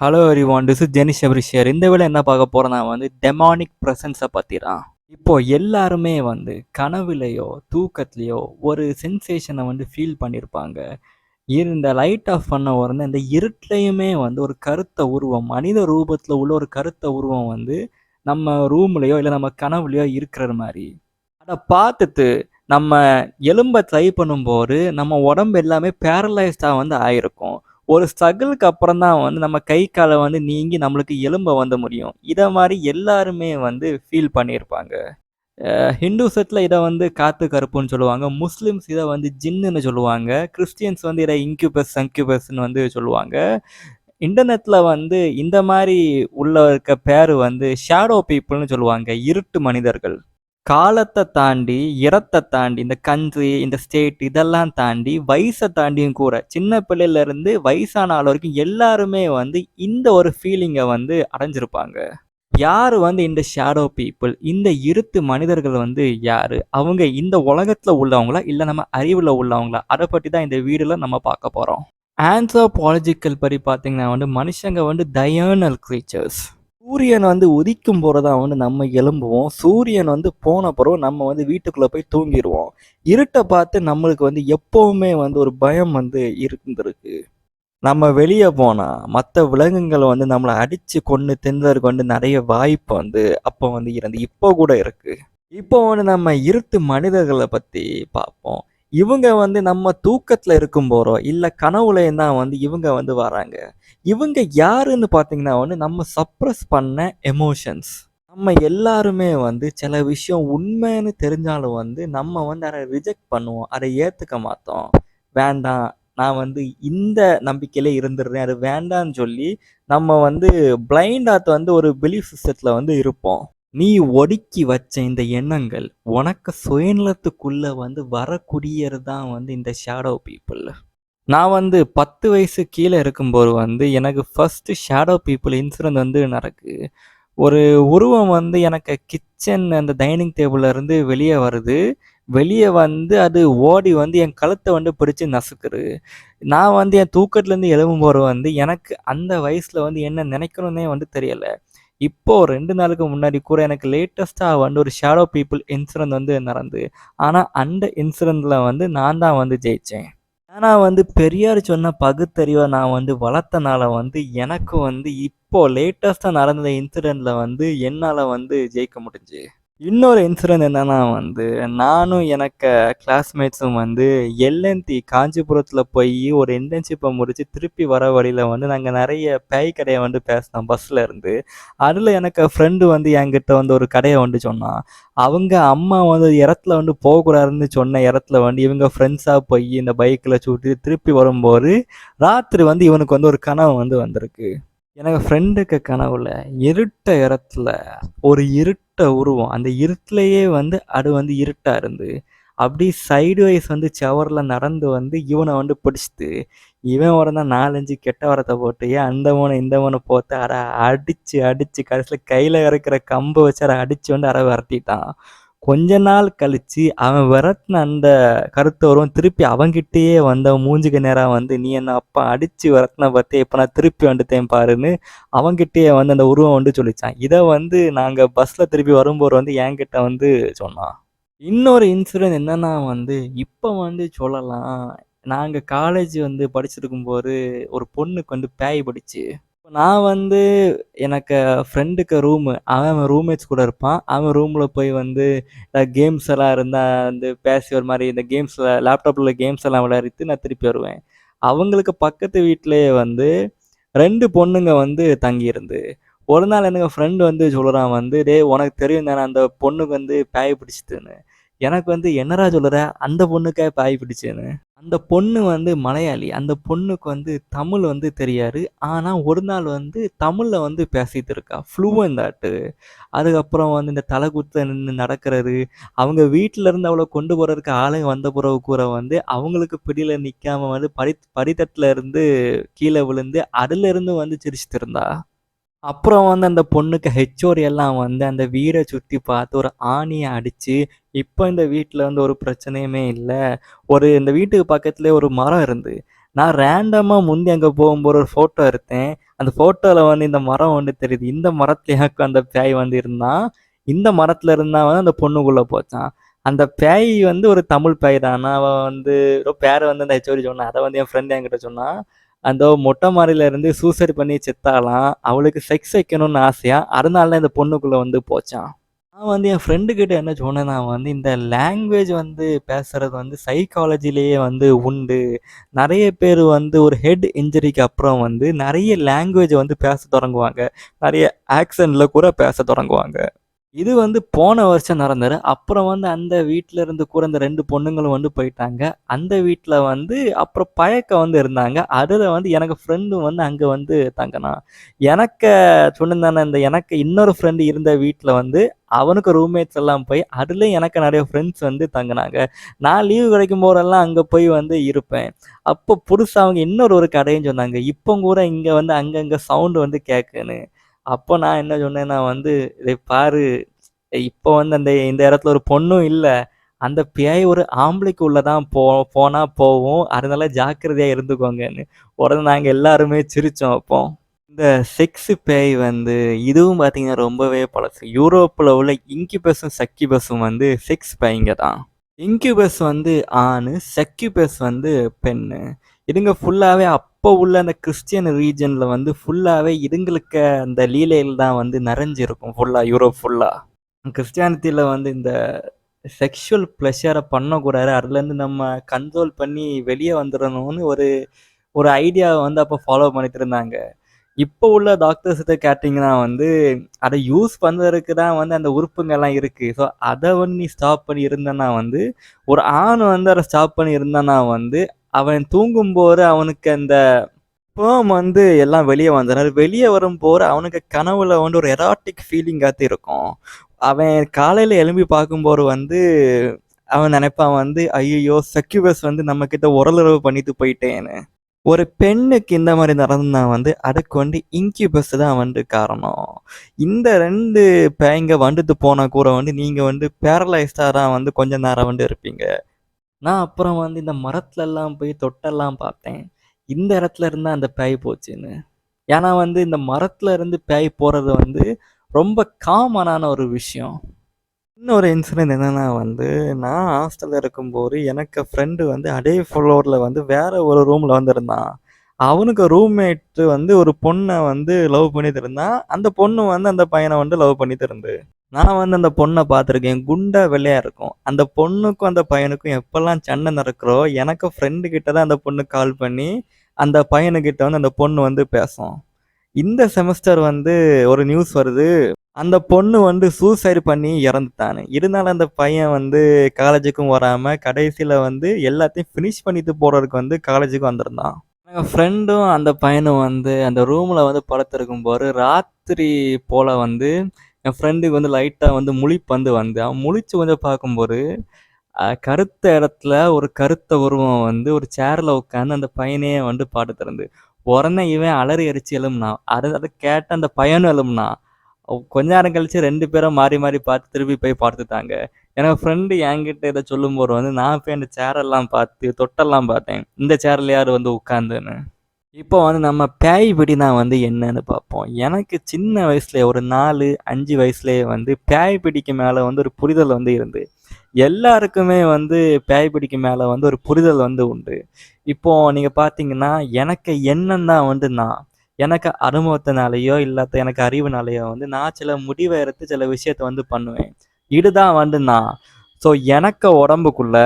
Hello everyone, this is Jenish அப்ரிஷியர். இந்த வேளை என்ன பார்க்க போறோம்னா டெமானிக் ப்ரெசன்ஸை பற்றி தான். இப்போ எல்லாருமே கனவுலையோ தூக்கத்துலையோ ஒரு சென்சேஷனை ஃபீல் பண்ணியிருப்பாங்க. இந்த லைட் ஆஃப் பண்ண உடனே இந்த இருட்லையுமே ஒரு கருத்த உருவம், மனித ரூபத்தில் உள்ள ஒரு கருத்த உருவம் நம்ம ரூம்லையோ இல்லை நம்ம கனவுலையோ இருக்கிற மாதிரி அதை பார்த்துட்டு நம்ம எலும்ப ட்ரை பண்ணும்போது நம்ம உடம்பு எல்லாமே பேரலைஸ்டா ஆயிருக்கும். ஒரு ஸ்ட்ரகிளுக்கு அப்புறம் தான் நம்ம கை காலை நீங்கி நம்மளுக்கு எலும்ப முடியும். இதை மாதிரி எல்லாருமே ஃபீல் பண்ணியிருப்பாங்க. ஹிந்துசத்தில் இதை காத்து கருப்புன்னு சொல்லுவாங்க. முஸ்லிம்ஸ் இதை ஜின்னுன்னு சொல்லுவாங்க. கிறிஸ்டியன்ஸ் இதை இன்க்யூபஸ் சன்க்யூபஸ்ன்னு சொல்லுவாங்க. இன்டர்நெட்ல இந்த மாதிரி உள்ள இருக்க பேரு ஷேடோ பீப்புள்னு சொல்லுவாங்க. இருட்டு மனிதர்கள். காலத்தை தாண்டி, இடத்தை தாண்டி, இந்த கண்ட்ரி, இந்த ஸ்டேட் இதெல்லாம் தாண்டி, வயசை தாண்டியும் கூட சின்ன பிள்ளையில இருந்து வயசான ஆள் வரைக்கும் எல்லாருமே இந்த ஒரு ஃபீலிங்கை அடைஞ்சிருப்பாங்க. யாரு இந்த ஷேடோ பீப்புள், இந்த இருட்டு மனிதர்கள் யாரு? அவங்க இந்த உலகத்துல உள்ளவங்களா, இல்ல நம்ம அறிவுல உள்ளவங்களா? அதை பத்தி தான் இந்த வீடியோல நம்ம பார்க்க போறோம். ஆந்த்ரோபாலஜிக்கல் படி பார்த்தீங்கன்னா மனுஷங்க டயர்னல் கிரீச்சர்ஸ். சூரியன் உதிக்கும் போறதான் நம்ம எழும்புவோம். சூரியன் போன பிறகு நம்ம வீட்டுக்குள்ள போய் தூங்கிடுவோம். இருட்டை பார்த்து நம்மளுக்கு எப்பவுமே ஒரு பயம் இருந்திருக்கு. நம்ம வெளியே போனா மற்ற விலங்குகள் நம்மளை அடிச்சு கொண்டு தின்றதுக்கு நிறைய வாய்ப்பு அப்போ இருந்து இப்போ கூட இருக்கு. இப்போ நம்ம இருட்டு மனிதர்களை பத்தி பார்ப்போம். இவங்க நம்ம தூக்கத்துல இருக்கும் போறோம் இல்ல கனவுலையும் தான் இவங்க வராங்க. இவங்க யாருன்னு பார்த்தீங்கன்னா நம்ம சப்ரஸ் பண்ண எமோஷன்ஸ். நம்ம எல்லாருமே சில விஷயம் உண்மைன்னு தெரிஞ்சாலும் நம்ம அதை ரிஜெக்ட் பண்ணுவோம். அதை ஏத்துக்க மாட்டோம். வேண்டாம், நான் இந்த நம்பிக்கையில இருந்துடுறேன், அது வேண்டான்னு சொல்லி நம்ம பிளைண்டாத் ஒரு பிலீஃப் சிஸ்டத்துல இருப்போம். நீ ஒடுக்கி வச்ச இந்த எண்ணங்கள் உனக்கு சுயநலத்துக்குள்ள வரக்கூடியது தான் இந்த ஷேடோ பீப்புள். நான் 10 வயசு கீழே இருக்கும்போது எனக்கு ஃபர்ஸ்ட் ஷேடோ பீப்புள் இன்சிடென்ட் நடக்கு. ஒரு உருவம் எனக்கு கிச்சன் அந்த டைனிங் டேபிள்ல இருந்து வெளியே வருது. வெளியே அது ஓடி என் கழுத்தை பிடிச்சு நசுக்குது. நான் என் தூக்கத்துலேருந்து எழும்பும்போது எனக்கு அந்த வயசுல என்ன நினைக்கணும்னே தெரியல. இப்போ 2 நாளுக்கு முன்னாடி கூட எனக்கு லேட்டஸ்டா ஒரு ஷேடோ பீப்புள் இன்சிடென்ட் நடந்து. ஆனா அந்த இன்சிடென்ட்ல நான் தான் ஜெயிச்சேன். ஆனா பெரியார் சொன்ன பகுத்தறிவை நான் வளர்த்தனால எனக்கு இப்போ லேட்டஸ்டா நடந்த இன்சிடென்ட்ல என்னால ஜெயிக்க முடிஞ்சு. இன்னொரு இன்சிடென்ட் என்னன்னா நானும் எனக்கு கிளாஸ்மேட்ஸும் எல்என்டி காஞ்சிபுரத்தில் போய் ஒரு இன்டர்ன்ஷிப்பை முடித்து திருப்பி வர வழியில் நாங்கள் நிறைய பேய் கடையை பேசினோம் பஸ்ஸில் இருந்து. அதில் எனக்கு ஃப்ரெண்டு என்கிட்ட ஒரு கடையை சொன்னான். அவங்க அம்மா இடத்துல போகக்கூடாதுன்னு சொன்ன இடத்துல இவங்க ஃப்ரெண்ட்ஸாக போய் இந்த பைக்கில் சுட்டி திருப்பி வரும்போது ராத்திரி இவனுக்கு ஒரு கனவு வந்திருக்கு. எனக்கு ஃப்ரெண்டுக்கு கனவுல இருட்ட இடத்துல ஒரு இருட்ட உருவம், அந்த இருட்டிலேயே அது இருட்டா இருந்து அப்படி சைடு வைஸ் செவர்ல நடந்து இவனை பிடிச்சிட்டு இவன் உடனே 4-5 கெட்ட வாரத்தை போட்டு அந்த மோனை இந்த மோனை போட்டு அரை அடிச்சு அடிச்சு கடைசியில் கையில இறக்குற கம்பை வச்சு அதை அடிச்சு அரை விரட்டிட்டான். கொஞ்ச நாள் கழிச்சு அவன் விரட்டின அந்த கருத்தவரும் திருப்பி அவங்கிட்டயே மூஞ்சுக்கு நேரம் நீ என்ன அப்பா அடிச்சு விரட்டின பார்த்தே இப்ப நான் திருப்பி வந்துட்டேன் பாருன்னு அவங்கிட்டயே அந்த உருவம் சொல்லிச்சான். இதை நாங்க பஸ்ல திருப்பி வரும்போது என்கிட்ட சொன்னான். இன்னொரு இன்சிடென்ட் என்னன்னா இப்ப சொல்லலாம். நாங்க காலேஜ் படிச்சிருக்கும் போது ஒரு பொண்ணுக்கு பேய் பிடிச்சு. நான் எனக்கு ஃப்ரெண்டுக்கு ரூமு, அவன் ரூம்மேட்ஸ் கூட இருப்பான். அவன் ரூமில் போய் கேம்ஸ் எல்லாம் இருந்தால் பேசி ஒரு மாதிரி இந்த கேம்ஸில் லேப்டாப்பில் கேம்ஸ் எல்லாம் விளையாடிட்டு நான் திருப்பி வருவேன். அவங்களுக்கு பக்கத்து வீட்டிலேயே 2 பொண்ணுங்க தங்கியிருந்து. ஒரு நாள் எனக்கு ஃப்ரெண்டு சொல்கிறான் டேய் உனக்கு தெரியும் தானே அந்த பொண்ணுக்கு பேய் பிடிச்சிட்டுன்னு. எனக்கு என்னடா சொல்லுற, அந்த பொண்ணுக்கே பேய் பிடிச்சேன்னு. அந்த பொண்ணு மலையாளி. அந்த பொண்ணுக்கு தமிழ் தெரியாது. ஆனா ஒரு நாள் தமிழ்ல பேசிட்டு இருக்கா ஃப்ளூவன்ட் ஆட்டு. அதுக்கப்புறம் இந்த தலைகுத்த நின்று நடக்கிறது, அவங்க வீட்டுல இருந்து அவளை கொண்டு போறதுக்கு ஆளுங்க வந்த பிறகு கூட அவங்களுக்கு பிடியில நிக்காம படித்தட்டுல இருந்து கீழே விழுந்து அதுல இருந்து சிரிச்சுட்டு இருந்தா. அப்புறம் அந்த பொண்ணுக்கு ஹெச்ஓடி எல்லாம் அந்த வீடை சுத்தி பார்த்து ஒரு ஆணியை அடிச்சு இப்போ இந்த வீட்டில் ஒரு பிரச்சனையுமே இல்லை. இந்த வீட்டுக்கு பக்கத்துலேயே ஒரு மரம் இருந்து நான் ரேண்டமாக முந்தி அங்கே போகும்போது ஒரு ஃபோட்டோ எடுத்தேன். அந்த ஃபோட்டோல வந்து இந்த மரம் வந்து தெரியுது. இந்த மரத்துலயாக்கும் அந்த பேய் வந்து இருந்தான். இந்த மரத்துல இருந்தா வந்து அந்த பொண்ணுக்குள்ள போச்சாம். அந்த பேய் வந்து ஒரு தமிழ் பேய் தான். நான் வந்து பேர வந்து அந்த ஹெச்ஓடி சொன்னான். அத வந்து என் ஃப்ரெண்ட் என்கிட்ட சொன்னான். அந்த மொட்டை மாடியில இருந்து சூசைட் பண்ணி செத்தாளாம். அவளுக்கு செக்ஸ் வைக்கணும்னு ஆசையா. அதனால தான் இந்த பொண்ணுக்குள்ள வந்து போச்சாம். நான் வந்து என் ஃப்ரெண்டு கிட்ட என்ன சொன்னேன்னா வந்து இந்த லாங்குவேஜ் வந்து பேசுறது வந்து சைக்காலஜிலேயே வந்து உண்டு. நெறைய பேர் வந்து ஒரு ஹெட் இன்ஜுரிக்கு அப்புறம் வந்து நெறைய லாங்குவேஜ வந்து பேச தொடங்குவாங்க. நெறைய ஆக்சென்ட்ல கூட பேச தொடங்குவாங்க. இது வந்து போன வருஷம் நடந்தது. அப்புறம் வந்து அந்த வீட்ல இருந்து கூட இந்த 2 பொண்ணுங்களும் வந்து போயிட்டாங்க. அந்த வீட்ல வந்து அப்புறம் பழக்கம் வந்து இருந்தாங்க. அதுல வந்து எனக்கு ஃப்ரெண்டும் வந்து அங்க வந்து தங்குனான். எனக்கு சொன்னேன் இந்த எனக்கு இன்னொரு ஃப்ரெண்ட் இருந்த வீட்ல வந்து அவனுக்கு ரூம்மேட்ஸ் எல்லாம் போய் அதுலயும் எனக்கு நெறைய ஃப்ரெண்ட்ஸ் வந்து தங்குனாங்க. நான் லீவு கிடைக்கும் போதெல்லாம் அங்க போய் வந்து இருப்பேன். அப்போ புதுசா அவங்க இன்னொரு ஒரு கதையும் சொன்னாங்க. இப்போ கூட இங்க வந்து அங்கங்க சவுண்ட் வந்து கேட்குன்னு. அப்போ நான் என்ன சொன்னேன்னா வந்து, "இதை பாரு, இப்போ வந்து இந்த இடத்துல ஒரு பொண்ணும் இல்ல. அந்த பேய் ஒரு ஆம்பளைக்கு உள்ள தான் போனா போவும். அதனால ஜாக்கிரதையா இருந்துக்கோங்கன்னு." உடனே நாங்க எல்லாருமே சிரிச்சோம் அப்போ. இந்த செக்ஸ் பேய் வந்து இதுவும் பார்த்தீங்கன்னா ரொம்பவே பழசு. யூரோப்ல உள்ள இன்கிபஸும், சக்கிபஸும் வந்து செக்ஸ் பேய்ங்க தான். இன்கியூபஸ் வந்து ஆணு, சக்யூபஸ் வந்து பெண்ணு. இதுங்க ஃபுல்லாவே அப்போ உள்ள அந்த கிறிஸ்டியன் ரீஜன்ல வந்து ஃபுல்லாவே இதுங்களுக்கு அந்த லீலைகள் தான் வந்து நிறைஞ்சிருக்கும் ஃபுல்லா யூரோப் ஃபுல்லா. கிறிஸ்டியானிட்டில வந்து இந்த செக்ஷுவல் ப்ளஷர பண்ணக்கூடாது. அதுலேருந்து நம்ம கண்ட்ரோல் பண்ணி வெளிய வந்துரணும்னு ஒரு ஒரு ஐடியாவ வந்து அப்போ ஃபாலோ பண்ணிட்டு இருந்தாங்க. இப்போ உள்ள டாக்டர்ஸ்கிட்ட கேட்டீங்கன்னா வந்து, அத யூஸ் பண்றதுக்கு தான் வந்து அந்த உறுப்புங்கலாம் இருக்கு. ஸோ, அத வந்து நீ ஸ்டாப் பண்ணி இருந்தன்னா வந்து, ஒரு ஆண் வந்து அத ஸ்டாப் பண்ணி இருந்தான்னா வந்து, அவன் தூங்கும்போது அவனுக்கு அந்த ஸ்பெர்ம் வந்து எல்லாம் வெளிய வந்துரும். அது வெளிய வரும்போது அவனுக்கு கனவுல வந்து ஒரு எராட்டிக் ஃபீலிங்காத்தி இருக்கும். அவன் காலையில எழும்பி பார்க்கும்போது வந்து, அவன் நெனைப்பான் வந்து, "ஐய்யய்யோ! சக்யூபஸ் வந்து நம்மகிட்ட உடலுறவு பண்ணிட்டு போயிட்டேன்னு." ஒரு பெண்ணுக்கு இந்த மாரி நடந்தா வந்து, அதுக்கு வந்து இன்கியூபஸ் தான் வந்து காரணம். இந்த 2 பேய்ங்க வந்துட்டு போனா கூட வந்து, நீங்க வந்து பேரலைஸ்டா தான் வந்து கொஞ்ச நேரம் வந்து இருப்பீங்க. நான் அப்புறம் வந்து இந்த மரத்துலலாம் போய் தொட்டெல்லாம் பார்த்தேன். இந்த இடத்துல இருந்தா அந்த பேய் போச்சுன்னு. ஏன்னா வந்து இந்த மரத்துல இருந்து பேய் போறது வந்து ரொம்ப காமனான ஒரு விஷயம். இன்னொரு இன்சிடென்ட் என்னன்னா வந்து, நான் ஹாஸ்டல்ல இருக்கும்போது, எனக்கு ஃப்ரெண்டு வந்து அதே ஃப்ளோர்ல வந்து வேற ஒரு ரூம்ல வந்து இருந்தான். அவனுக்கு ரூம்மேட் வந்து ஒரு பொண்ண வந்து லவ் பண்ணிட்டு இருந்தான். அந்த பொண்ணு வந்து அந்த பையன வந்து லவ் பண்ணிட்டு இருந்து. நான் வந்து அந்த பொண்ண பார்த்துருக்கேன். குண்டா வெள்ளையா இருக்கும். அந்த பொண்ணுக்கும் அந்த பையனுக்கும் எப்பலாம் சண்டை நடக்கிறோ, எனக்கு ஃப்ரெண்டு கிட்ட தான் அந்த பொண்ணு கால் பண்ணி, அந்த பையனுகிட்ட வந்து அந்த பொண்ணு வந்து பேசும். இந்த செமஸ்டர் வந்து ஒரு நியூஸ் வருது. அந்த பொண்ணு வந்து சூசைட் பண்ணி இறந்துட்டான்னு. இருந்தாலும் அந்த பையன் வந்து காலேஜுக்கும் வராம, கடைசில வந்து எல்லாத்தையும் ஃபினிஷ் பண்ணிட்டு போறதுக்கு வந்து காலேஜுக்கு வந்திருந்தான். எங்க ஃப்ரெண்டும் அந்த பையனும் வந்து அந்த ரூம்ல வந்து படுத்திருக்கும்போது, ராத்திரி போல வந்து என் ஃப்ரெண்டுக்கு வந்து லைட்டா வந்து முழிப்பு வந்து அவன் முழிச்சு கொஞ்சம் பார்க்கும்போது, கருத்த இடத்துல ஒரு கருத்த உருவம் வந்து ஒரு சேர்ல உட்காந்து அந்த பையனையே வந்து பார்த்துட்டு இருந்து. உடனே இவன் அலறி அடிச்சு எழும்புனான். அத கேட்டு அந்த பையனும் எழும்புனான். கொஞ்ச நேரம் கழிச்சு 2 பேரும் மாறி மாறி பார்த்து திருப்பி போய் படுத்துட்டாங்க. என்னோட ஃப்ரெண்டு என்கிட்ட இத சொல்லும்போது வந்து, நான் போய் அந்த சேரெல்லாம் பார்த்து தொட்டெல்லாம் பார்த்தேன். இந்த சேர்ல யாரு வந்து உட்கார்ந்துன்னு. இப்போ வந்து நம்ம பேய் பிடினா வந்து என்னன்னு பார்ப்போம். எனக்கு சின்ன வயசுல ஒரு 4, 5 வயசுலயே வந்து பேய் பிடிக்கு மேல வந்து ஒரு புரிதல் வந்து இருந்து. எல்லாருக்குமே வந்து பேய் பிடிக்கு மேல வந்து ஒரு புரிதல் வந்து உண்டு. இப்போ நீங்க பார்த்தீங்கன்னா, எனக்கு எண்ணம் தான் வந்து நான். எனக்கு அனுபவத்தினாலயோ, இல்லாட்ட எனக்கு அறிவுனாலயோ வந்து நான் சில முடிவ எடுத்து சில விஷயத்த வந்து பண்ணுவேன். இதுதான் வந்து நான். ஸோ எனக்கு உடம்புக்குள்ள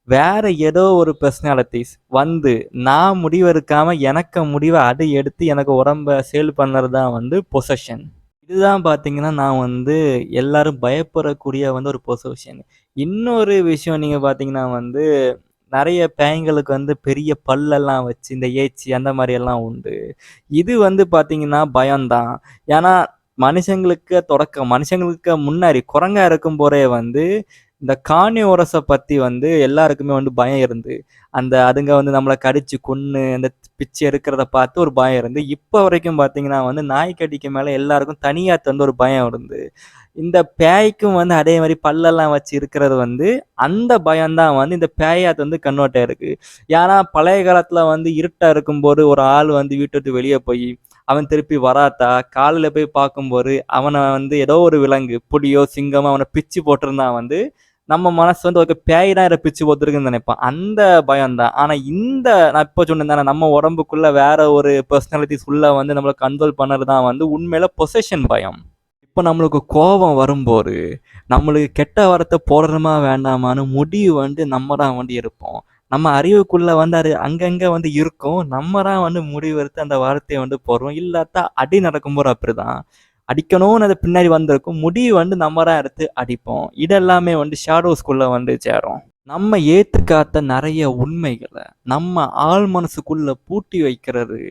வேற ஏதோ ஒரு பெர்சனாலிட்டீஸ் வந்து நான் முடிவெடுக்காம எனக்கு முடிவ அது எடுத்து எனக்கு உடம்ப சேல் பண்ணது தான் வந்து பொசஷன். இதுதான் பார்த்தீங்கன்னா, நான் வந்து எல்லாரும் பயப்படக்கூடிய வந்து ஒரு பொசஷன். இன்னொரு விஷயம் நீங்க பார்த்தீங்கன்னா வந்து, நெறைய பேய்ங்களுக்கு வந்து பெரிய பல்லெல்லாம் வச்சு, இந்த ஏச்சி அந்த மாரியெல்லாம் உண்டு. இது வந்து பார்த்தீங்கன்னா பயம் தான். ஏன்னா, மனுஷங்களுக்கு முன்னாடி குரங்கா இருக்கும்போதே வந்து, இந்த கார்னிவோரஸ பத்தி வந்து எல்லாருக்குமே வந்து பயம் இருந்து. அதுங்க வந்து நம்மள கடிச்சு கொன்னு, அந்த பிச்சு எடுக்கிறத பார்த்து ஒரு பயம் இருந்து. இப்ப வரைக்கும் பார்த்தீங்கன்னா வந்து, நாய்க்கடிக்கு மேல எல்லாருக்கும் தனியாத்து வந்து ஒரு பயம் இருந்து. இந்த பேய்க்கும் வந்து அதே மாரி பல்லெல்லாம் வச்சு இருக்கிறது வந்து, அந்த பயம் தான் வந்து இந்த பேயாட்டு வந்து கன்வெர்ட் ஆயிருக்கு. ஏன்னா, பழைய காலத்துல வந்து இருட்டா இருக்கும்போது ஒரு ஆள் வந்து வீட்ட விட்டு வெளிய போயி, அவன் திருப்பி வராட்டா, காலையில போய் பார்க்கும்போது, அவன வந்து ஏதோ ஒரு விலங்கு, புலியோ, சிங்கமோ அவன பிச்சு போட்டிருந்தா வந்து, நம்ம மனசு வந்து ஒரு பேய் தான் இத பிச்சு போட்டுருக்குன்னு நெனைப்போம். அந்த பயம் தான். ஆனா இந்த நான் இப்ப சொன்னேன் தானே, நம்ம உடம்புக்குள்ள வேற ஒரு பெர்சனாலிட்டீஸ் உள்ள வந்து நம்மள கண்ட்ரோல் பண்ணது தான் வந்து உண்மையில பொசெஷன் பயம். இப்ப நம்மளுக்கு கோபம் வரும்போது, நம்மளுக்கு கெட்ட வார்த்தை போடணுமா வேண்டாமான்னு முடிவு வந்து நம்ம தான் வந்து எடுப்போம். நம்ம அறிவுக்குள்ள வந்து அது அங்கங்க வந்து இருக்கும். நம்ம தான் வந்து முடிவெடுத்து அந்த வார்த்தைய வந்து போடுறோம். இல்லாட்டா அடி நடக்கும்போது அப்படிதான். அடிக்கணும்னு அது பின்னாடி வந்திருக்கும். முடிவு வந்து நம்ம தான் எடுத்து அடிப்போம். இதெல்லாமே வந்து ஷேடோஸ்குள்ள வந்து சேரும். நம்ம ஏத்துக்காத்த நெறைய உண்மைகள, நம்ம ஆழ் மனசுக்குள்ள பூட்டி வைக்கிறது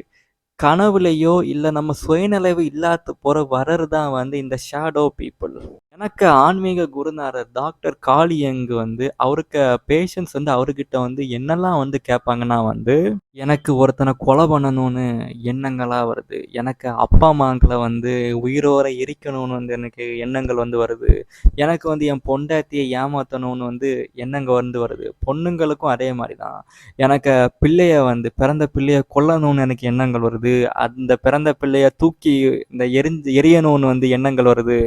கனவுலயோ, இல்ல நம்ம சுயநினைவு இல்லாத போற வரர் தான் வந்து இந்த ஷேடோ பீப்பிள். எனக்கு ஆன்மீக குருநாதர் டாக்டர் காளி யங் வந்து அவருக்கு பேஷண்ட்ஸ் வந்து அவர்கிட்ட வந்து என்னெல்லாம் வந்து கேட்பாங்கன்னா வந்து, எனக்கு ஒருத்தன கொலை பண்ணணும்னு எண்ணங்களா வருது. எனக்கு அப்பா, அம்மாங்கள வந்து உயிரோட எரிக்கணும்னு வந்து எனக்கு எண்ணங்கள் வந்து வருது. எனக்கு வந்து என் பொண்டாட்டிய ஏமாத்தணும்னு வந்து எண்ணங்க வந்து வருது. பொண்ணுங்களுக்கும் அதே மாரி தான். எனக்கு பிள்ளைய வந்து பிறந்த பிள்ளைய கொல்லணும்னு எனக்கு எண்ணங்கள் வருது. அந்த பிறந்த பிள்ளைய தூக்கி இந்த எரியணும்னு வந்து எண்ணங்கள் வருது.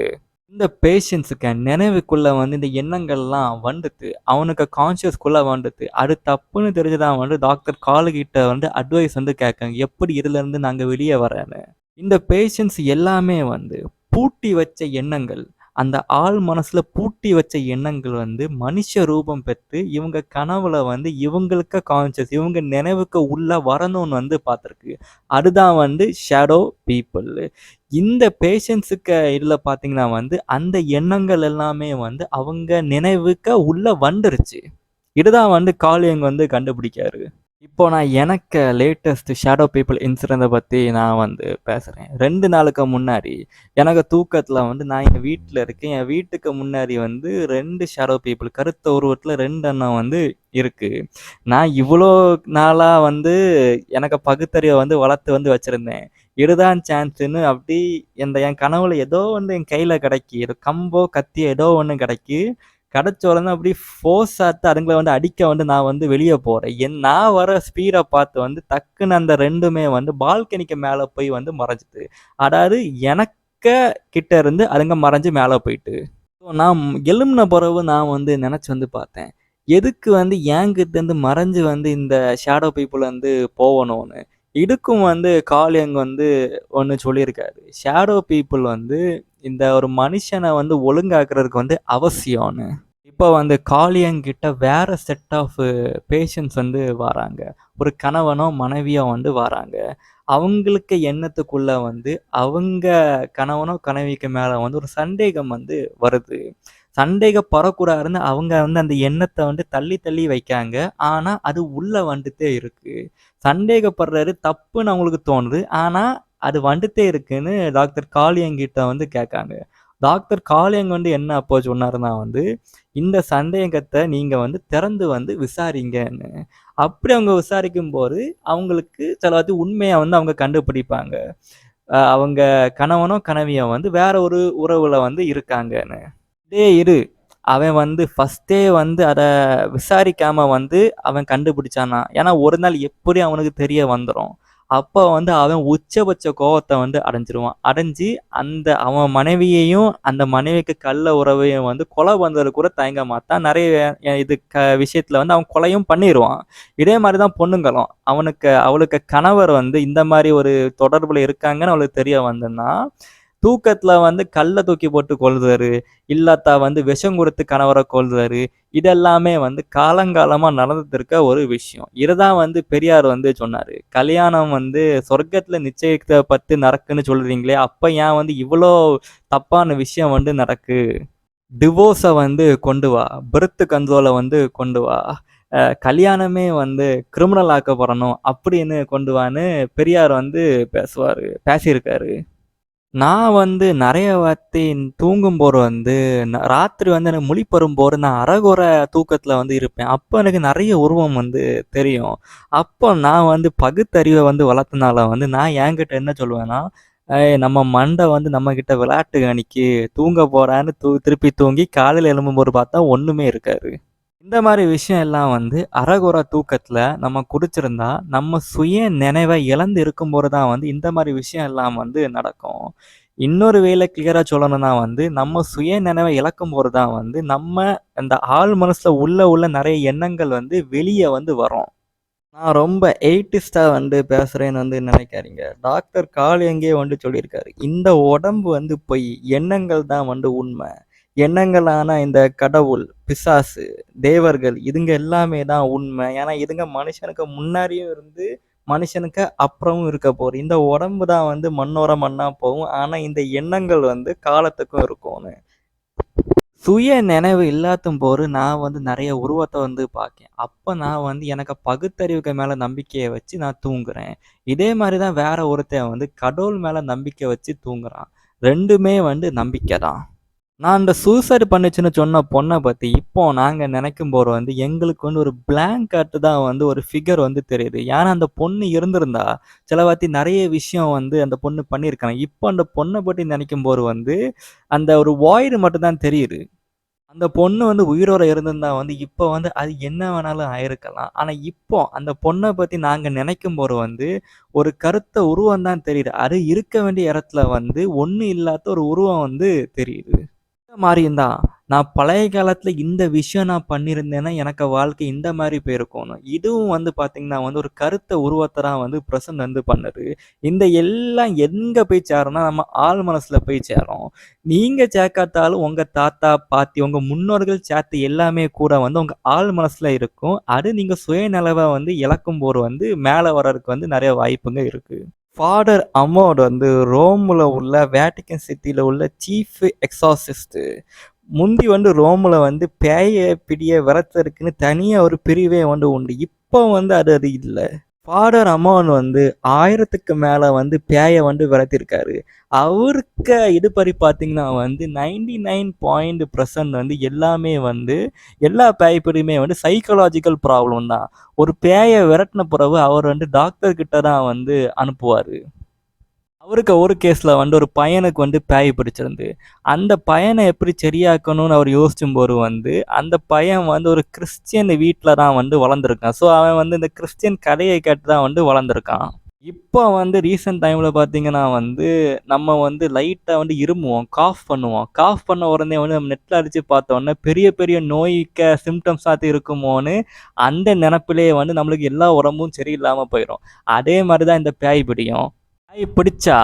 இந்த பேஷண்ட்ஸுக்கு நினைவுக்குள்ள வந்து இந்த எண்ணங்கள்லாம் வந்துட்டு, அவனுக்கு கான்ஷியஸ்குள்ள வந்துட்டு, அது தப்புன்னு தெரிஞ்சு தான் வந்து டாக்டர் காலு கிட்ட வந்து அட்வைஸ் வந்து கேட்காங்க. எப்படி இதுலருந்து நாங்க வெளிய வரேன்னு. இந்த பேஷண்ட்ஸ் எல்லாமே வந்து பூட்டி வச்ச எண்ணங்கள். அந்த ஆழ் மனசுல பூட்டி வச்ச எண்ணங்கள் வந்து மனுஷ ரூபம் பெற்று, இவங்க கனவுல வந்து இவங்களுக்கு கான்ஷியஸ் இவங்க நினைவுக்கு உள்ள வரணும்னு வந்து பார்த்திருக்கு. அதுதான் வந்து ஷேடோ பீப்பிள். இந்த பேஷண்ட்ஸுக்கு இதுல பார்த்தீங்கன்னா வந்து, அந்த எண்ணங்கள் எல்லாமே வந்து அவங்க நினைவுக்கு உள்ள வந்துருச்சு. இதுதான் வந்து கார்ல் யங் வந்து கண்டுபிடிக்காரு. இப்போ நான் எனக்கு லேட்டஸ்ட் ஷேடோ பீப்பிள் இன்சிடென்ட்ட பத்தி நான் வந்து பேசுறேன். 2 நாளுக்கு முன்னாடி, எனக்கு தூக்கத்துல வந்து நான் என் வீட்ல இருக்கேன். என் வீட்டுக்கு முன்னாடி வந்து 2 ஷேடோ பீப்பிள் கருத்த உருவத்துல 2 எண்ணம் வந்து இருக்கு. நான் இவ்வளோ நாளா வந்து எனக்கு பகுத்தறிவ வந்து வளர்த்து வந்து வச்சிருந்தேன். இதுதான் சான்ஸ்ன்னு அப்படி என் கனவுல ஏதோ வந்து என் கையில கிடைக்கி. ஏதோ கம்போ, கத்தியோ ஏதோ ஒண்ணு கிடைக்கி. கிடைச்ச உடனே அப்படி ஃபோர்ஸ் ஆட்டு அதுங்கள வந்து அடிக்க வந்து நான் வந்து வெளிய போறேன். நான் வர ஸ்பீட பார்த்து வந்து டக்குன்னு அந்த 2மே வந்து பால்கனிக்கு மேல போய் வந்து மறைஞ்சுது. அதாவது எனக்கு கிட்ட இருந்து அதுங்க மறைஞ்சு மேல போயிட்டு. நான் எழும்புன பிறவு நான் வந்து நெனச்சு வந்து பார்த்தேன். எதுக்கு வந்து என்கிட்ட இருந்து மறைஞ்சு வந்து இந்த ஷேடோ பீப்பிள் வந்து போகணும்னு. இதுக்கும் வந்து கார்ல் யங் வந்து ஒண்ணு சொல்லியிருக்காரு. ஷேடோ பீப்பிள் வந்து இந்த ஒரு மனுஷன வந்து ஒழுங்காக்குறதுக்கு வந்து அவசியம்னு. இப்ப வந்து கார்ல் யங் கிட்ட வேற செட் ஆஃப் பேஷண்ட்ஸ் வந்து வராங்க. ஒரு கணவனோ, மனைவியோ வந்து வராங்க. அவங்களுக்கு எண்ணத்துக்குள்ள வந்து அவங்க கணவனோ, கனவிக்கு மேல வந்து ஒரு சந்தேகம் வந்து வருது. சந்தேகப்படக்கூடாதுன்னு அவங்க வந்து அந்த எண்ணத்த வந்து தள்ளி தள்ளி வைக்காங்க. ஆனா, அது உள்ள வந்துட்டே இருக்கு. சந்தேகப்படுறாரு தப்புன்னு அவங்களுக்கு தோணுது. ஆனா, அது வந்துட்டே இருக்குன்னு டாக்டர் கார்ல் யங் கிட்ட வந்து கேட்காங்க. டாக்டர் கார்ல் யங் வந்து என்ன அப்போ சொன்னாருன்னா வந்து, இந்த சந்தேகத்த நீங்க வந்து திறந்து வந்து விசாரிங்கன்னு. அப்படி அவங்க விசாரிக்கும்போது, அவங்களுக்கு சிலவாட்டி உண்மைய வந்து அவங்க கண்டுபிடிப்பாங்க. அவங்க கணவனோ, கனவியோ வந்து வேற ஒரு உறவுல வந்து இருக்காங்கன்னு. "டேய் இரு" அவன் வந்து ஃபர்ஸ்ட்டே வந்து அத விசாரிக்காம வந்து அவன் கண்டுபிடிச்சான்னா, ஏன்னா ஒரு நாள் எப்படியும் அவனுக்கு தெரிய வந்துரும். அப்ப வந்து அவன் உச்சபட்ச கோவத்த வந்து அடைஞ்சிருவான். அடைஞ்சு அந்த அவன் மனைவியையும், அந்த மனைவிக்கு கள்ள உறவையும் வந்து கொலை பண்றதுக்கு கூட தயங்க மாட்டான். நெறைய இது விஷயத்துல வந்து அவன் கொலையும் பண்ணிருவான். இதே மாரி தான் பொண்ணுங்களும். அவளுக்கு கணவர் வந்து இந்த மாரி ஒரு தொடர்புல இருக்காங்கன்னு அவளுக்கு தெரிய வந்துன்னா, தூக்கத்துல வந்து கல்ல தூக்கி போட்டு கொல்றாரு. இல்லாட்டா வந்து விஷம் குடுத்து கணவர கொல்றாரு. இதெல்லாமே வந்து காலங்காலமா நடந்துட்டு இருக்க ஒரு விஷயம். இததான் வந்து பெரியார் வந்து சொன்னாரு. கல்யாணம் வந்து சொர்க்கத்துல நிச்சயிக்கப்பட்டு நடக்குன்னு சொல்றீங்களே, அப்ப ஏன் வந்து இவ்ளோ தப்பான விஷயம் வந்து நடக்கு? டிவோர்ஸ வந்து கொண்டு வா. பெர்த் கண்ட்ரோல வந்து கொண்டு வா. கல்யாணமே வந்து கிரிமினல் ஆக்கப்படணும் அப்படின்னு கொண்டு வான்னு பெரியார் வந்து பேசியிருக்காரு. நான் வந்து நெறைய வாட்டி தூங்கும்போது வந்து ராத்திரி வந்து எனக்கு முழிப்பு வரும்போது நான் அரைகுறை தூக்கத்துல வந்து இருப்பேன். அப்ப எனக்கு நெறைய உருவம் வந்து தெரியும். அப்போ நான் வந்து பகுத்தறிவ வந்து வளர்த்தனால வந்து நான் என்கிட்ட என்ன சொல்லுவேன்னா, நம்ம மண்ட வந்து நம்மகிட்ட விளையாட்டு காணிக்கு, தூங்க போடான்னு திருப்பி தூங்கி காலையில எழும்பும்போது பார்த்தா ஒண்ணுமே இருக்காது." இந்த மாரி விஷயம் எல்லாம் வந்து அரைகுறை தூக்கத்துல நம்ம குடிச்சிருந்தா, நம்ம சுய நினைவ இழந்து இருக்கும்போது தான் வந்து இந்த மாரி விஷயம் எல்லாம் வந்து நடக்கும். இன்னொரு வேல கிளியரா சொல்லணும்னா வந்து, நம்ம சுய நினைவ இழக்கும்போது தான் வந்து, நம்ம அந்த ஆழ் மனசுல உள்ள நெறைய எண்ணங்கள் வந்து வெளிய வந்து வரும். நான் ரொம்ப எய்டிஸ்ட்டா வந்து பேசுறேன்னு வந்து நினைக்காதீங்க. டாக்டர் கால் யங்கே வந்து சொல்லியிருக்காரு. இந்த உடம்பு வந்து பொய். எண்ணங்கள் தான் வந்து உண்மை. எண்ணங்களான இந்த கடவுள், பிசாசு, தேவர்கள் இதுங்க எல்லாமே தான் உண்மை. ஏன்னா இதுங்க மனுஷனுக்கு முன்னாடியும் இருந்து, மனுஷனுக்கு அப்புறமும் இருக்க போகுது. இந்த உடம்பு தான் வந்து மண்ணோட மண்ணா போகும். ஆனா இந்த எண்ணங்கள் வந்து காலத்துக்கும் இருக்கும்னு. சுய நினைவு இல்லாதம்போது நான் வந்து நெறைய உருவத்த வந்து பாக்கேன். அப்ப நான் வந்து எனக்கு பகுத்தறிவுக்கு மேல நம்பிக்கைய வச்சு நான் தூங்குறேன். இதே மாரி தான் வேற ஒருத்தன் வந்து கடவுள் மேல நம்பிக்கை வச்சு தூங்குறான். 2மே வந்து நம்பிக்கை தான். நான் அந்த சூசைட் பண்ணுச்சுன்னு சொன்ன பொண்ண பத்தி, இப்போ நாங்க நெனைக்கும்போது வந்து எங்களுக்கு வந்து ஒரு பிளாங்க் தான் வந்து ஒரு ஃபிகர் வந்து தெரியுது. ஏன்னா அந்த பொண்ணு இருந்திருந்தா, சிலவாத்தி நெறைய விஷயம் வந்து அந்த பொண்ணு பண்ணியிருக்கலாம். இப்போ அந்த பொண்ண பத்தி நெனைக்கும்போது வந்து, அந்த ஒரு வாய்டு மட்டும் தான் தெரியுது. அந்த பொண்ணு வந்து உயிரோட இருந்திருந்தா வந்து, இப்ப வந்து அது என்ன வேணாலும் ஆயிருக்கலாம். ஆனா இப்போ அந்த பொண்ண பத்தி நாங்க நெனைக்கும்போது வந்து, ஒரு கருத்த உருவம் தான் தெரியுது. அது இருக்க வேண்டிய இடத்துல வந்து, ஒண்ணும் இல்லாத ஒரு உருவம் வந்து தெரியுது. இந்த மாரியும் தான். நான் பழைய காலத்துல இந்த விஷயம் நான் பண்ணியிருந்தேன்னா, எனக்கு வாழ்க்கை இந்த மாரி போயிருக்கும்னு. இதுவும் வந்து பார்த்தீங்கன்னா வந்து ஒரு கருத்த உருவத்த தான் வந்து பிரசன்ட் வந்து பண்ணுது. இந்த எல்லாம் எங்க போய் சேரும்னா, நம்ம ஆழ் மனசுல போய் சேரும். நீங்க சேர்க்காட்டாலும் உங்க தாத்தா, பாட்டி, உங்க முன்னோர்கள் சேர்த்த எல்லாமே கூட வந்து உங்க ஆழ் மனசுல இருக்கும். அது நீங்க சுயநலவ வந்து இழக்கும்போது வந்து மேல வர்றதுக்கு வந்து நெறைய வாய்ப்புங்க இருக்கு. ஃபாதர் அமோட் வந்து ரோம்ல உள்ள வேட்டிக்கன் சிட்டில உள்ள சீஃப் எக்ஸார்சிஸ்ட். முந்தி வந்து ரோம்ல வந்து பேய பிடிய விரட்டுறதுக்குன்னு தனியா ஒரு பிரிவே வந்து உண்டு. இப்போ வந்து அது அது இல்ல. ஃபாதர் அமோன் வந்து 1000க்கு மேல வந்து பேய வந்து விரட்டியிருக்காரு. அவருக்கு இதுபடி பார்த்தீங்கன்னா வந்து 99% வந்து எல்லாமே வந்து எல்லா பேய் பிடியுமே வந்து சைக்காலஜிக்கல் ப்ராப்ளம் தான். ஒரு பேய விரட்டுன பிறகு அவர் வந்து டாக்டர் கிட்ட தான் வந்து அனுப்புவாரு. அவருக்கு ஒரு கேஸ்ல வந்து ஒரு பையனுக்கு வந்து பேய் பிடிச்சிருந்து. அந்த பையன எப்படி சரியாக்கணும்னு அவர் யோசிக்கும்போது வந்து, அந்த பையன் வந்து ஒரு கிறிஸ்டியன் வீட்ல தான் வந்து வளர்ந்திருக்கான். ஸோ அவன் வந்து இந்த கிறிஸ்டியன் கதைய கேட்டு தான் வந்து வளர்ந்திருக்கான். இப்போ வந்து ரீசென்ட் டைம்ல பார்த்தீங்கன்னா வந்து, நம்ம வந்து லைட்டா வந்து இருமுவோம், காஃப் பண்ணுவோம். காஃப் பண்ண உடனே வந்து நம்ம நெட்ல அடிச்சு பார்த்தோன்னே, பெரிய பெரிய நோய்க்கு சிம்ப்டம்ஸாட்டு இருக்குமோன்னு, அந்த நெனப்பிலேயே வந்து நம்மளுக்கு எல்லா உடம்பும் சரியில்லாம போயிரும். அதே மாரி தான் இந்த பேய் பிடியும். நாய் பிடிச்சா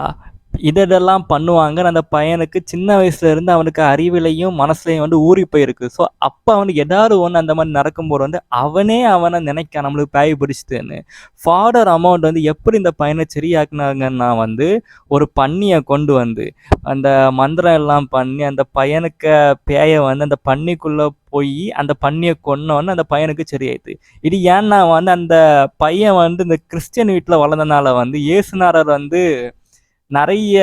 இதெல்லாம் பண்ணுவாங்க. அந்த பையனுக்கு சின்ன வயசுல இருந்து அவனுக்கு அறிவிலையும், மனசுலயும் வந்து ஊறி போயிருக்கு. ஸோ, அப்ப அவனுக்கு ஏதாவது ஒண்ணு அந்த மாரி நடக்கும்போது வந்து, அவனே அவன நினைக்கான் நம்மளுக்கு பேய் பிடிச்சுதுன்னு. ஃபாதர் அமௌண்ட் வந்து எப்படி இந்த பையன சரியாக்குனாங்கன்னா வந்து, ஒரு பன்னிய கொண்டு வந்து, அந்த மந்திரம் எல்லாம் பண்ணி, அந்த பையனுக்கு பேய வந்து அந்த பன்னிக்குள்ள போயி, அந்த பன்னிய கொன்னோனே அந்த பையனுக்கு சரியாயிடுது. இது ஏன்னா வந்து அந்த பையன் வந்து இந்த கிறிஸ்டியன் வீட்ல வளர்ந்தனால வந்து, இயேசுநாதர் வந்து நெறைய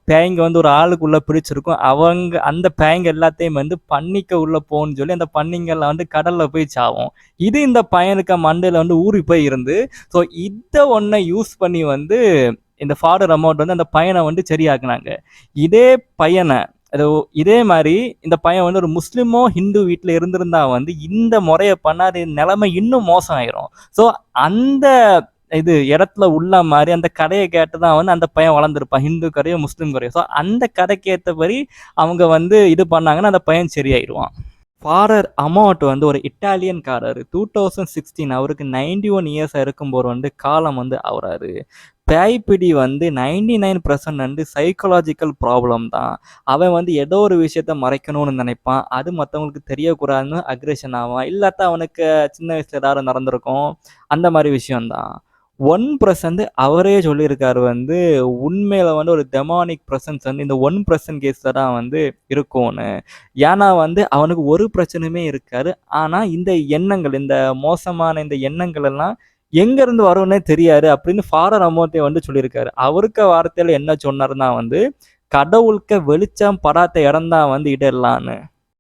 பேய்ங்க வந்து ஒரு ஆளுக்குள்ள பிடிச்சிருக்கும். அவங்க அந்த பேய்ங்க எல்லாத்தையும் வந்து பன்னிக்க உள்ள போன்னு சொல்லி, அந்த பன்னிங்கலாம் வந்து கடல்ல போய் சாவும். இது இந்த பையனுக்கு மண்டையில வந்து ஊறி போய் இருந்து, ஸோ இத ஒண்ண யூஸ் பண்ணி வந்து இந்த ஃபாதர் அமௌண்ட் வந்து அந்த பையன வந்து சரியாக்குனாங்க. இதே பையன அது இதே மாரி இந்த பையன் வந்து ஒரு முஸ்லிமோ, ஹிந்து வீட்ல இருந்திருந்தா வந்து இந்த முறைய பண்ணா அது நெலைமை இன்னும் மோசம் ஆயிரும். ஸோ அந்த இது இடத்துல உள்ள மாரி அந்த கதைய கேட்டு தான் வந்து அந்த பையன் வளர்ந்திருப்பான். ஹிந்து கதையோ, முஸ்லீம் கதையோ. ஸோ அந்த கதைக்கு ஏத்தபடி அவங்க வந்து இது பண்ணாங்கன்னா, அந்த பையன் சரியாயிருவான். ஃபாதர் அமௌண்ட் வந்து ஒரு இட்டாலியன்காரரு. 2016 அவருக்கு 91 இயர்ஸ் இருக்கும்போது வந்து காலம் வந்து ஆவுறாரு. பேய்ப்பிடி வந்து 99% வந்து சைக்காலஜிக்கல் ப்ராப்ளம் தான். அவன் வந்து ஏதோ ஒரு விஷயத்த மறைக்கணும்னு நினைப்பான். அது மத்தவங்களுக்கு தெரியக்கூடாதுன்னு அக்ரெஷன் ஆவான். இல்லாட்டா அவனுக்கு சின்ன வயசுல ஏதாவது நடந்திருக்கும். அந்த மாரி விஷயம் தான். 1% அவரே சொல்லியிருக்காரு வந்து, உண்மையில வந்து ஒரு டெமானிக் பிரசன்ஸ் வந்து இந்த 1% கேஸ்ல தான் வந்து இருக்கும்னு. ஏன்னா வந்து அவனுக்கு ஒரு பிரச்சனையுமே இருக்காது. ஆனா இந்த எண்ணங்கள், இந்த மோசமான இந்த எண்ணங்கள் எல்லாம் எங்கேருந்து வரும்னே தெரியாது அப்படின்னு ஃபாதர் அமோத்தே வந்து சொல்லியிருக்காரு. அவருக்கு வார்த்தையில என்ன சொன்னாருன்னா வந்து, கடவுளுக்கு வெளிச்சம் படாத இடம் தான் வந்து இதெல்லாம்ன்னு.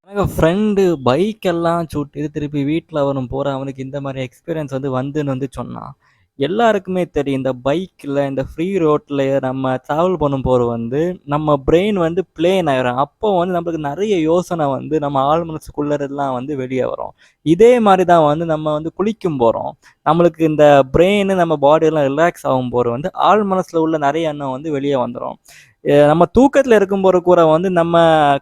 எனக்கு ஃப்ரெண்டு பைக் எல்லாம் சுட்டு திருப்பி வீட்ல அவனும் போற அவனுக்கு இந்த மாரி எக்ஸ்பீரியன்ஸ் வந்து வந்துன்னு வந்து சொன்னான். எல்லாருக்குமே தெரியும். இந்த பைக்ல, இந்த ஃப்ரீ ரோட்ல நம்ம டிராவல் பண்ணும்போது வந்து, நம்ம பிரெயின் வந்து பிளேன் ஆயிரும். அப்போ வந்து நம்மளுக்கு நெறைய யோசனை வந்து நம்ம ஆழ் மனசுக்குள்ள இருந்துலாம் வந்து வெளிய வரும். இதே மாரி தான் வந்து நம்ம வந்து குளிக்கும் போறோம். நம்மளுக்கு இந்த பிரெயின் நம்ம பாடி எல்லாம் ரிலாக்ஸ் ஆகும்போது வந்து ஆழ் மனசுல உள்ள நெறைய எண்ணம் வந்து வெளிய வந்துரும். நம்ம தூக்கத்துல இருக்கும்போது கூட வந்து நம்ம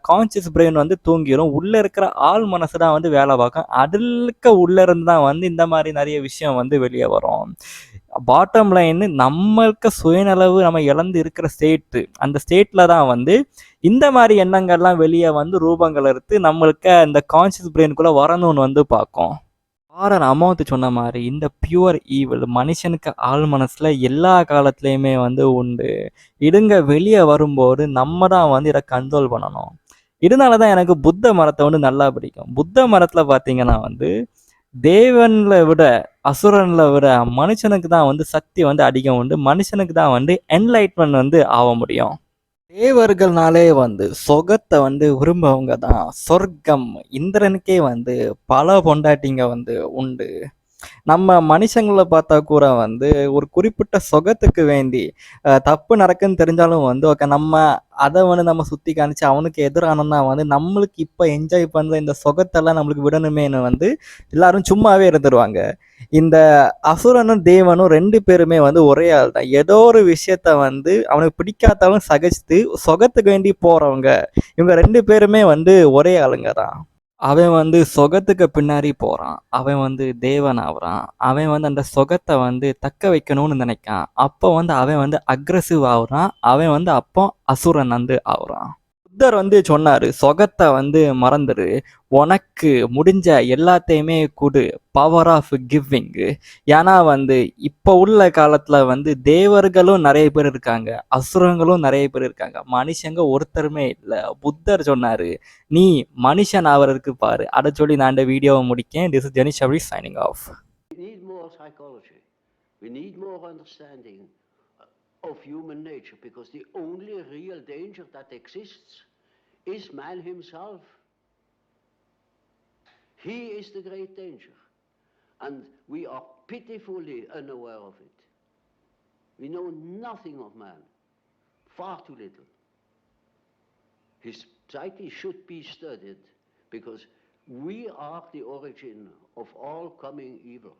கான்ஷியஸ் பிரெயின் வந்து தூங்கிரும். உள்ள இருக்கிற ஆழ் மனசு தான் வந்து வேலை பார்க்கும். அதுல்க உள்ள இருந்து தான் வந்து இந்த மாரி நெறைய விஷயம் வந்து வெளிய வரும். பாட்டம் லைன் நம்மளுக்கு சுயநலவு நம்ம இழந்து இருக்கிற ஸ்டேட், அந்த ஸ்டேட்ல தான் வந்து இந்த மாரி எண்ணங்கள்லாம் வெளிய வந்து ரூபங்கள் எடுத்து நம்மளுக்கு இந்த கான்ஷியஸ் பிரெயினுக்குள்ள வரணும்னு வந்து பார்க்கும். ஆரர் அமௌண்ட் சொன்ன மாரி இந்த பியூர் ஈவில் மனுஷனுக்கு ஆழ் மனசுல எல்லா காலத்துலயுமே வந்து உண்டு. இதுங்க வெளிய வரும்போது நம்ம தான் வந்து இத கண்ட்ரோல் பண்ணணும். இதனால தான் எனக்கு புத்த மரத்த வந்து நல்லா பிடிக்கும். புத்த மரத்துல பார்த்தீங்கன்னா வந்து, தேவன்ல விட, அசுரன்ல விட மனுஷனுக்கு தான் வந்து சக்தி வந்து அதிகம் உண்டு. மனுஷனுக்கு தான் வந்து என்லைட்மென்ட் வந்து ஆக முடியும். தேவர்கள்னாலே வந்து சொகத்த வந்து விரும்பவங்க தான். சொர்க்கம், இந்திரனுக்கே வந்து பல பொண்டாட்டிங்க வந்து உண்டு. நம்ம மனுஷங்கள பார்த்தா கூட வந்து ஒரு குறிப்பிட்ட சொகத்துக்கு வேண்டி தப்பு நடக்குன்னு தெரிஞ்சாலும் வந்து ஓகே நம்ம அத வந்து நம்ம சுத்தி காமிச்சு அவனுக்கு எதிரானோம்னா வந்து நம்மளுக்கு இப்ப என்ஜாய் பண்ற இந்த சொகத்தெல்லாம் நம்மளுக்கு விடணுமேன்னு வந்து எல்லாரும் சும்மாவே இருந்துருவாங்க. இந்த அசுரனும் தேவனும் 2 பேருமே வந்து ஒரே ஆள் தான். ஏதோ ஒரு விஷயத்த வந்து அவனுக்கு பிடிக்காட்டாலும் சகிச்சுட்டு சொகத்துக்கு வேண்டி போறவங்க. இவங்க 2 பேருமே வந்து ஒரே ஆளுங்க தான். அவன் வந்து சொகத்துக்கு பின்னாடி போறான். அவன் வந்து தேவன் ஆவுறான். அவன் வந்து அந்த சொகத்த வந்து தக்க வைக்கணும்னு நினைக்கான். அப்போ வந்து அவன் வந்து அக்ரசிவ் ஆவுறான். அவன் வந்து அப்போ அசுரன் வந்து ஆவுறான். புத்தர் வந்து சொன்னாரு, "சொகத்த வந்து மறந்துரு. உனக்கு முடிஞ்ச எல்லாத்தையுமே குடு. Power of giving." ஏன்னா வந்து இப்ப உள்ள காலத்துல வந்து தேவர்களும் நெறைய பேர் இருக்காங்க. அசுரங்களும் நெறைய பேர் இருக்காங்க. மனுஷங்க ஒருத்தருமே இல்ல. புத்தர் சொன்னாரு, "நீ மனுஷன் ஆவறதுக்கு பாரு." அத சொல்லி நான் இந்த வீடியோவ முடிக்கிறேன். திஸ் இஸ் ஜெனிஷ் அப்டி signing off. We need more psychology. We need more understanding of human nature because the only real danger that exists is man himself. He is the great danger. And we are pitifully unaware of it. We know nothing of man, far too little. His psyche should be studied because we are the origin of all coming evil.